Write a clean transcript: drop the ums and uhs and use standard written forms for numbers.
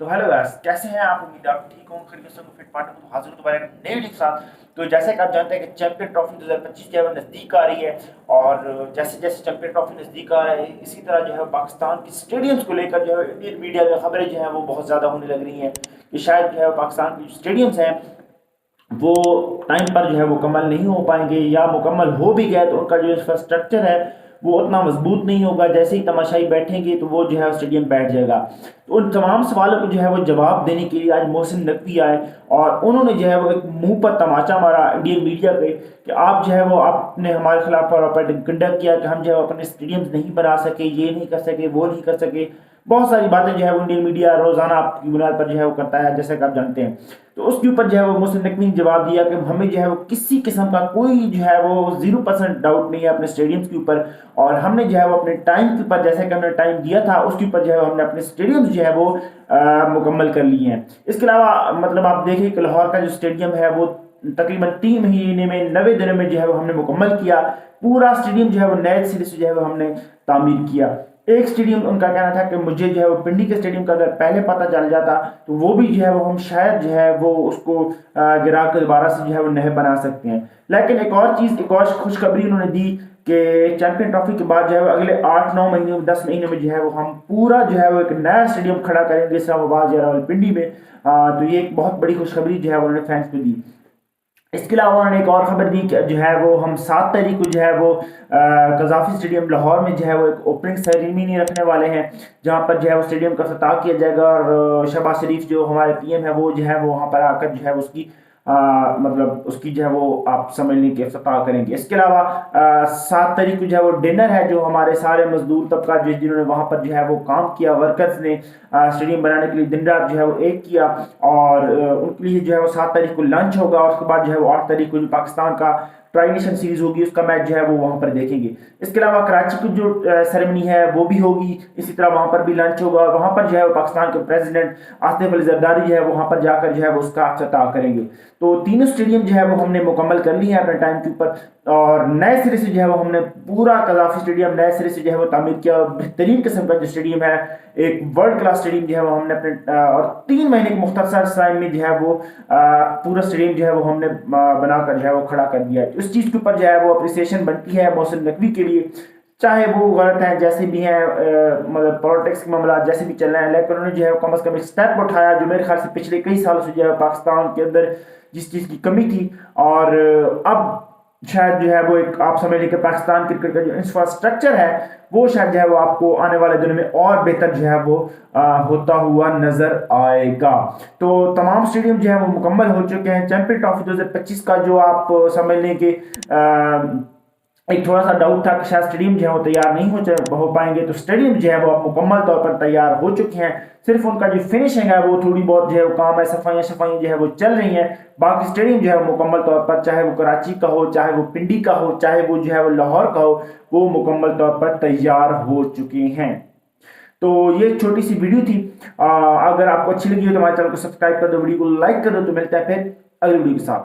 تو hello guys, کیسے ہیں آپ؟ امید آپ ٹھیک ہوں، خیریت سے ہوں، فٹ پارٹنر تو حاضر ہوں دوبارہ ایک نئے ویڈیو کے ساتھ۔ تو جیسے کہ آپ جانتے ہیں کہ چیمپئن ٹرافی 2025 جو ہے وہ نزدیک آ رہی ہے، اور جیسے جیسے چیمپئن ٹرافی نزدیک آ رہا ہے اسی طرح جو ہے پاکستان کی اسٹیڈیمس کو لے کر جو ہے انڈین میڈیا میں خبریں جو ہیں وہ بہت زیادہ ہونے لگ رہی ہیں کہ شاید جو ہے پاکستان کی جو اسٹیڈیمس ہیں وہ ٹائم پر جو ہے مکمل نہیں ہو پائیں گے، یا مکمل ہو بھی گئے تو ان کا جو انفراسٹرکچر ہے وہ اتنا مضبوط نہیں ہوگا۔ جیسے ہی تماشائی بیٹھیں گے تو وہ جو ہے اسٹیڈیم بیٹھ جائے گا۔ تو ان تمام سوالوں کو جو ہے وہ جواب دینے کے لیے آج محسن نقوی آئے، اور انہوں نے جو ہے وہ ایک منہ پر تماچا مارا انڈین میڈیا پہ کہ آپ جو ہے وہ آپ نے ہمارے خلاف پروپیگنڈا کنڈکٹ کیا کہ ہم جو ہے اپنے اسٹیڈیمز نہیں بنا سکے، یہ نہیں کر سکے، وہ نہیں کر سکے۔ بہت ساری باتیں جو ہے وہ انڈین میڈیا روزانہ آپ کی بنیاد پر جو ہے وہ کرتا ہے، جیسا کہ آپ جانتے ہیں۔ تو اس کے اوپر جو ہے وہ محسن نقوی نے جواب دیا کہ ہمیں جو ہے وہ کسی قسم کا کوئی جو ہے وہ 0% ڈاؤٹ نہیں ہے اپنے اسٹیڈیمز کے اوپر، اور ہم نے جو ہے وہ اپنے ٹائم کے اوپر، جیسے کہ ہم نے ٹائم دیا تھا اس کے اوپر جو ہے ہم نے اپنے اسٹیڈیمز جو ہے وہ مکمل کر لیے ہیں۔ اس کے علاوہ مطلب آپ دیکھیں کہ لاہور کا جو اسٹیڈیم ہے وہ تقریباً 3 مہینے میں 90 دنوں میں جو ہے وہ ہم نے مکمل کیا۔ پورا اسٹیڈیم جو ہے وہ نئے سرے سے جو ہے وہ ہم نے تعمیر کیا۔ ایک اسٹیڈیم ان کا کہنا تھا کہ مجھے جو ہے وہ پنڈی کے اسٹیڈیم کا اگر پہلے پتہ چل جاتا تو وہ بھی جو ہے وہ ہم شاید جو ہے وہ اس کو گرا کے دوبارہ سے جو ہے وہ نئے بنا سکتے ہیں۔ لیکن ایک اور چیز، ایک اور خوشخبری انہوں نے دی کہ چیمپئن ٹرافی کے بعد جو ہے وہ اگلے 8-9 مہینوں 10 مہینے میں جو ہے وہ ہم پورا جو ہے وہ ایک نیا اسٹیڈیم کھڑا کریں گے اسلام آباد یا راولپنڈی میں۔ تو یہ ایک بہت بڑی خوشخبری جو ہے وہ انہوں نے فینس کو دی۔ اس کے علاوہ انہوں نے ایک اور خبر دی کہ جو ہے وہ ہم 7 تاریخ کو جو ہے وہ قذافی اسٹیڈیم لاہور میں جو ہے وہ ایک اوپننگ سیریمنی رکھنے والے ہیں، جہاں پر جو ہے وہ اسٹیڈیم کا افتتاح کیا جائے گا، اور شہباز شریف جو ہمارے پی ایم ہے وہ جو ہے وہ وہاں پر آ کر جو ہے اس کی مطلب اس کی جو ہے وہ آپ سمجھ لیں کہ افتتاح کریں گے۔ اس کے علاوہ 7 تاریخ کو جو ہے وہ ڈنر ہے، جو ہمارے سارے مزدور طبقہ جنہوں نے وہاں پر جو ہے وہ کام کیا، ورکرز نے اسٹیڈیم بنانے کے لیے دن رات جو ہے وہ ایک کیا، اور ان کے لیے جو ہے وہ 7 تاریخ کو لنچ ہوگا، اور اس کے بعد جو ہے وہ 8 تاریخ کو جو پاکستان کا ٹرائی نیشن سیریز ہوگی اس کا میچ جو ہے وہ وہاں پر دیکھیں گے۔ اس کے علاوہ کراچی کی جو سیریمنی ہے وہ بھی ہوگی، اسی طرح وہاں پر بھی لنچ ہوگا، اور وہاں پر جو ہے وہ پاکستان کے پریزیڈنٹ آصف علی زرداری جو ہے وہاں پر جا کر جو ہے وہ اس کا افتتاح کریں گے۔ تو تینوں اسٹیڈیم جو ہے وہ ہم نے مکمل کر لی ہے اپنے ٹائم کے اوپر، اور نئے سرے سے جو ہے وہ ہم نے پورا قذافی اسٹیڈیم نئے سرے سے جو ہے وہ تعمیر کیا، اور بہترین قسم کا جو اسٹیڈیم ہے، ایک ورلڈ کلاس اسٹیڈیم جو ہے وہ ہم نے اپنے اور 3 مہینے کے مختصر ٹائم میں جو ہے وہ پورا اسٹیڈیم جو ہے وہ ہم نے بنا کر جو ہے وہ کھڑا کر دیا ہے۔ اس چیز کے اوپر جو ہے وہ اپریسیشن بنتی ہے محسن نقوی کے لیے، چاہے وہ غلط ہیں جیسے بھی ہیں، مطلب پولیٹکس کے معاملات جیسے بھی چل رہے ہیں، لیکن انہوں نے جو ہے کم از کم ایک اسٹیپ اٹھایا جو میرے خیال سے پچھلے کئی سالوں سے جو ہے پاکستان کے اندر جس چیز کی کمی تھی، اور اب شاید جو ہے وہ ایک آپ سمجھ لیں کہ پاکستان کرکٹ کا جو انفراسٹرکچر ہے وہ شاید جو ہے وہ آپ کو آنے والے دنوں میں اور بہتر جو ہے وہ ہوتا ہوا نظر آئے گا۔ تو تمام اسٹیڈیم جو ہے وہ مکمل ہو چکے ہیں۔ چیمپئن ٹرافی 2025 کا جو آپ سمجھ لیں کہ ایک تھوڑا سا ڈاؤٹ تھا کہ شاید اسٹیڈیم جو ہے وہ تیار نہیں ہو پائیں گے، تو اسٹیڈیم جو ہے وہ مکمل طور پر تیار ہو چکے ہیں۔ صرف ان کا جو فنشنگ ہے وہ تھوڑی بہت جو ہے وہ کام ہے، صفائیاں جو ہے وہ چل رہی ہیں، باقی اسٹیڈیم جو ہے وہ مکمل طور پر، چاہے وہ کراچی کا ہو، چاہے وہ پنڈی کا ہو، چاہے وہ جو ہے وہ لاہور کا ہو، وہ مکمل طور پر تیار ہو چکے ہیں۔ تو یہ چھوٹی سی ویڈیو تھی، اگر آپ کو اچھی لگی ہو تو ہمارے چینل کو سبسکرائب کر دو، ویڈیو کو لائک کر دو۔ تو ملتا ہے پھر اگلی ویڈیو کے ساتھ۔